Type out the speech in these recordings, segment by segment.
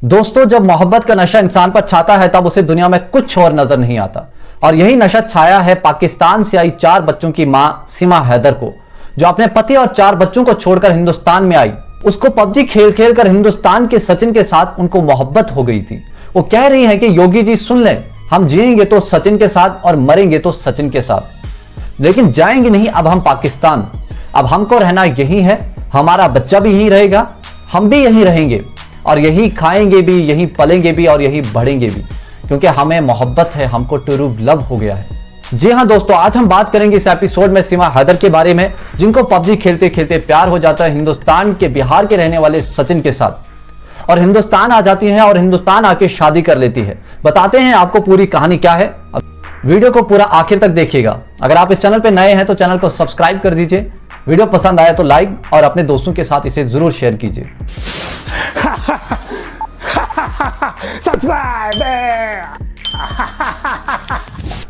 दोस्तों, जब मोहब्बत का नशा इंसान पर छाता है तब उसे दुनिया में कुछ और नजर नहीं आता। और यही नशा छाया है पाकिस्तान से आई 4 बच्चों की मां सीमा हैदर को, जो अपने पति और 4 बच्चों को छोड़कर हिंदुस्तान में आई। उसको पबजी खेल खेल कर हिंदुस्तान के सचिन के साथ उनको मोहब्बत हो गई थी। वो कह रही है कि योगी जी सुन लें, हम जिएंगे तो सचिन के साथ और मरेंगे तो सचिन के साथ, लेकिन जाएंगे नहीं अब हम पाकिस्तान। अब हमको रहना यही है, हमारा बच्चा भी यहीं रहेगा, हम भी यहीं रहेंगे और यही खाएंगे भी, यही पलेंगे भी और यही बढ़ेंगे भी, क्योंकि हमें मोहब्बत है, हमको ट्रू लव हो गया है। जी हाँ दोस्तों, आज हम बात करेंगे इस एपिसोड में सीमा हैदर के बारे में, जिनको पबजी खेलते खेलते प्यार हो जाता है हिंदुस्तान के बिहार के रहने वाले सचिन के साथ, और हिंदुस्तान आ जाती है और हिंदुस्तान आके शादी कर लेती है। बताते हैं आपको पूरी कहानी क्या है। वीडियो को पूरा आखिर तक देखिएगा। अगर आप इस चैनल पर नए हैं तो चैनल को सब्सक्राइब कर दीजिए, वीडियो पसंद आया तो लाइक और अपने दोस्तों के साथ इसे जरूर शेयर कीजिए।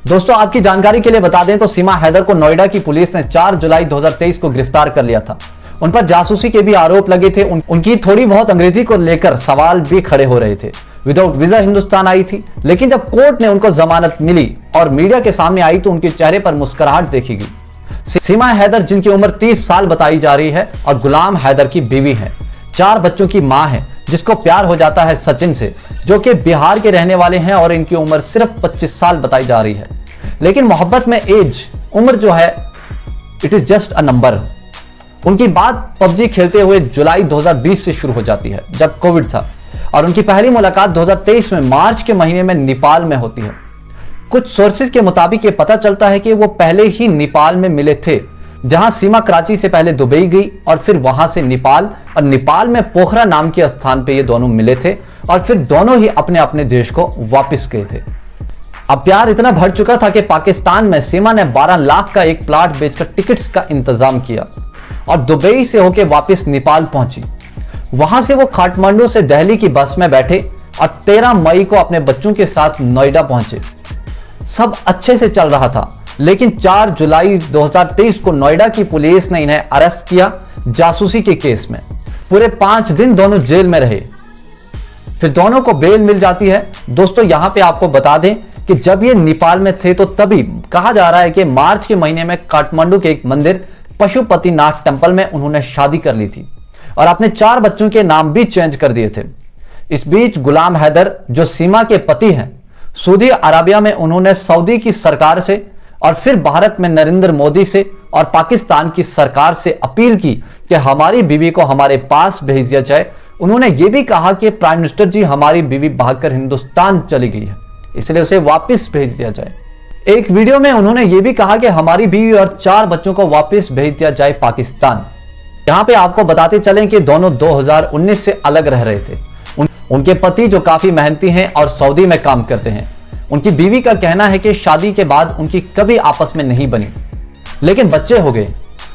दोस्तों, आपकी जानकारी के लिए बता दें तो सीमा हैदर को नोएडा की पुलिस ने 4 जुलाई 2023 को गिरफ्तार कर लिया था। उन पर जासूसी के भी आरोप लगे थे। उनकी थोड़ी बहुत अंग्रेजी को लेकर सवाल भी खड़े हो रहे थे। विदाउट वीजा हिंदुस्तान आई थी, लेकिन जब कोर्ट ने उनको जमानत मिली और मीडिया के सामने आई तो उनके चेहरे पर मुस्कुराहट देखी गई। सीमा हैदर, जिनकी उम्र 30 साल बताई जा रही है और गुलाम हैदर की बीवी है, 4 बच्चों की मां है, जिसको प्यार हो जाता है सचिन से, जो कि बिहार के रहने वाले हैं और इनकी उम्र सिर्फ 25 साल बताई जा रही है। लेकिन मोहब्बत में एज, उम्र जो है, it is just a number. उनकी बात पबजी खेलते हुए जुलाई 2020 से शुरू हो जाती है, जब कोविड था, और उनकी पहली मुलाकात 2023 में मार्च के महीने में नेपाल में होती है। कुछ सोर्सेज के मुताबिक ये पता चलता है कि वो पहले ही नेपाल में मिले थे, जहां सीमा कराची से पहले दुबई गई और फिर वहां से नेपाल, और नेपाल में पोखरा नाम के स्थान पे ये दोनों मिले थे और फिर दोनों ही अपने अपने देश को वापस गए थे। अब प्यार इतना बढ़ चुका था कि पाकिस्तान में सीमा ने 12 लाख का एक प्लाट बेचकर टिकट्स का इंतजाम किया और दुबई से होकर वापस नेपाल पहुंची। वहां से वो काठमांडू से दिल्ली की बस में बैठे और 13 मई को अपने बच्चों के साथ नोएडा पहुंचे। सब अच्छे से चल रहा था, लेकिन 4 जुलाई 2023 को नोएडा की पुलिस ने इन्हें अरेस्ट किया जासूसी के केस में। पूरे 5 दिन दोनों जेल में रहे, फिर दोनों को बेल मिल जाती है। दोस्तों, यहां पे आपको बता दें कि जब ये नेपाल में थे तो तभी कहा जा रहा है कि मार्च के महीने में काठमांडू के एक मंदिर पशुपतिनाथ टेम्पल में उन्होंने शादी कर ली थी और अपने 4 बच्चों के नाम भी चेंज कर दिए थे। इस बीच गुलाम हैदर, जो सीमा के पति हैं, सऊदी अरबिया में उन्होंने सऊदी की सरकार से और फिर भारत में नरेंद्र मोदी से और पाकिस्तान की सरकार से अपील की कि हमारी बीवी को हमारे पास भेज दिया जाए। उन्होंने ये भी कहा कि प्राइम मिनिस्टर जी, हमारी बीवी भागकर हिंदुस्तान चली गई है, इसलिए उसे वापस भेज दिया जाए। एक वीडियो में उन्होंने ये भी कहा कि हमारी बीवी और 4 बच्चों को वापस भेज दिया जाए पाकिस्तान। यहां पे आपको बताते चलें कि दोनों 2019 से अलग रह रहे थे। उनके पति, जो काफी मेहनती हैं और सऊदी में काम करते हैं, उनकी बीवी का कहना है कि शादी के बाद उनकी कभी आपस में नहीं बनी, लेकिन बच्चे हो गए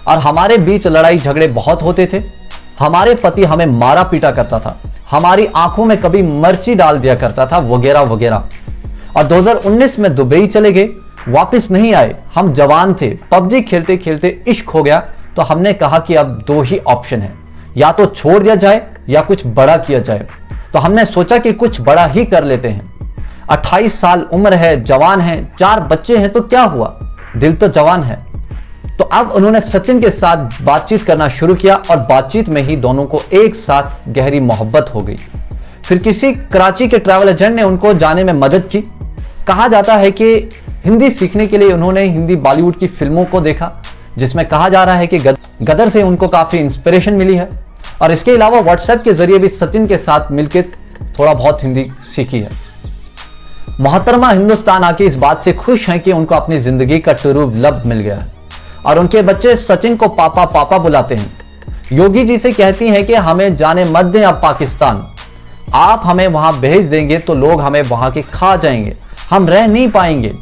और हमारे बीच लड़ाई झगड़े बहुत होते थे। हमारे पति हमें मारा पीटा करता था, हमारी आंखों में कभी मिर्ची डाल दिया करता था, वगैरह वगैरह। और 2019 में दुबई चले गए, वापस नहीं आए। हम जवान थे, पबजी खेलते खेलते इश्क हो गया, तो हमने कहा कि अब 2 ही ऑप्शन है, या तो छोड़ दिया जाए या कुछ बड़ा किया जाए। तो हमने सोचा कि कुछ बड़ा ही कर लेते हैं। 28 साल उम्र है, जवान है, 4 बच्चे हैं, तो क्या हुआ, दिल तो जवान है। तो अब उन्होंने सचिन के साथ बातचीत करना शुरू किया और बातचीत में ही दोनों को एक साथ गहरी मोहब्बत हो गई। फिर किसी कराची के ट्रैवल एजेंट ने उनको जाने में मदद की। कहा जाता है कि हिंदी सीखने के लिए उन्होंने हिंदी बॉलीवुड की फिल्मों को देखा, जिसमें कहा जा रहा है कि गदर से उनको काफी इंस्पिरेशन मिली है, और इसके अलावा व्हाट्सएप के जरिए भी सचिन के साथ मिलकर थोड़ा बहुत हिंदी सीखी है। मोहतरमा हिंदुस्तान आके इस बात से खुश हैं कि उनको अपनी जिंदगी का ट्रू लव मिल गया है और उनके बच्चे सचिन को पापा पापा बुलाते हैं। योगी जी से कहती हैं कि हमें जाने मत दें अब पाकिस्तान, आप हमें वहां भेज देंगे तो लोग हमें वहां के खा जाएंगे, हम रह नहीं पाएंगे,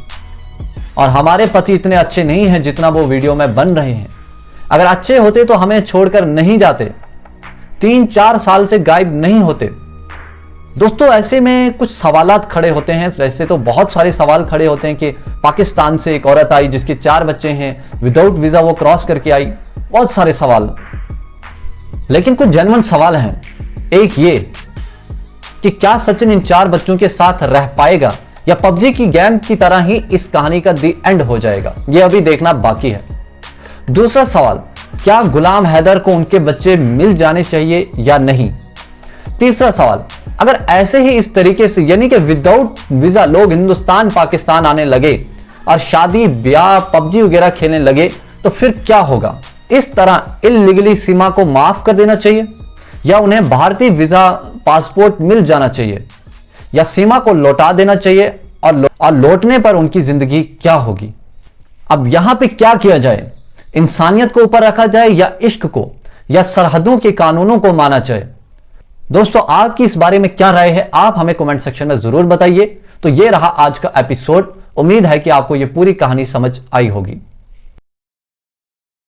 और हमारे पति इतने अच्छे नहीं हैं जितना वो वीडियो में बन रहे हैं। अगर अच्छे होते तो हमें छोड़कर नहीं जाते, 3-4 साल से गायब नहीं होते। दोस्तों, ऐसे में कुछ सवालात खड़े होते हैं। वैसे तो बहुत सारे सवाल खड़े होते हैं कि पाकिस्तान से एक औरत आई जिसके 4 बच्चे हैं, विदाउट वीजा वो क्रॉस करके आई, बहुत सारे सवाल। लेकिन कुछ जेन्युइन सवाल हैं। एक ये कि क्या सचिन इन 4 बच्चों के साथ रह पाएगा या पबजी की गेम की तरह ही इस कहानी का दी एंड हो जाएगा, यह अभी देखना बाकी है। दूसरा सवाल, क्या गुलाम हैदर को उनके बच्चे मिल जाने चाहिए या नहीं। तीसरा सवाल, अगर ऐसे ही इस तरीके से यानी कि विदाउट वीजा लोग हिंदुस्तान पाकिस्तान आने लगे और शादी ब्याह पबजी वगैरह खेलने लगे तो फिर क्या होगा। इस तरह इल्लीगली सीमा को माफ कर देना चाहिए या उन्हें भारतीय वीजा पासपोर्ट मिल जाना चाहिए या सीमा को लौटा देना चाहिए और लौटने पर उनकी जिंदगी क्या होगी। अब यहां पे क्या किया जाए, इंसानियत को ऊपर रखा जाए या इश्क को या सरहदों के कानूनों को माना जाए। दोस्तों आपकी इस बारे में क्या राय है, आप हमें कमेंट सेक्शन में जरूर बताइए। तो ये रहा आज का एपिसोड। उम्मीद है कि आपको ये पूरी कहानी समझ आई होगी।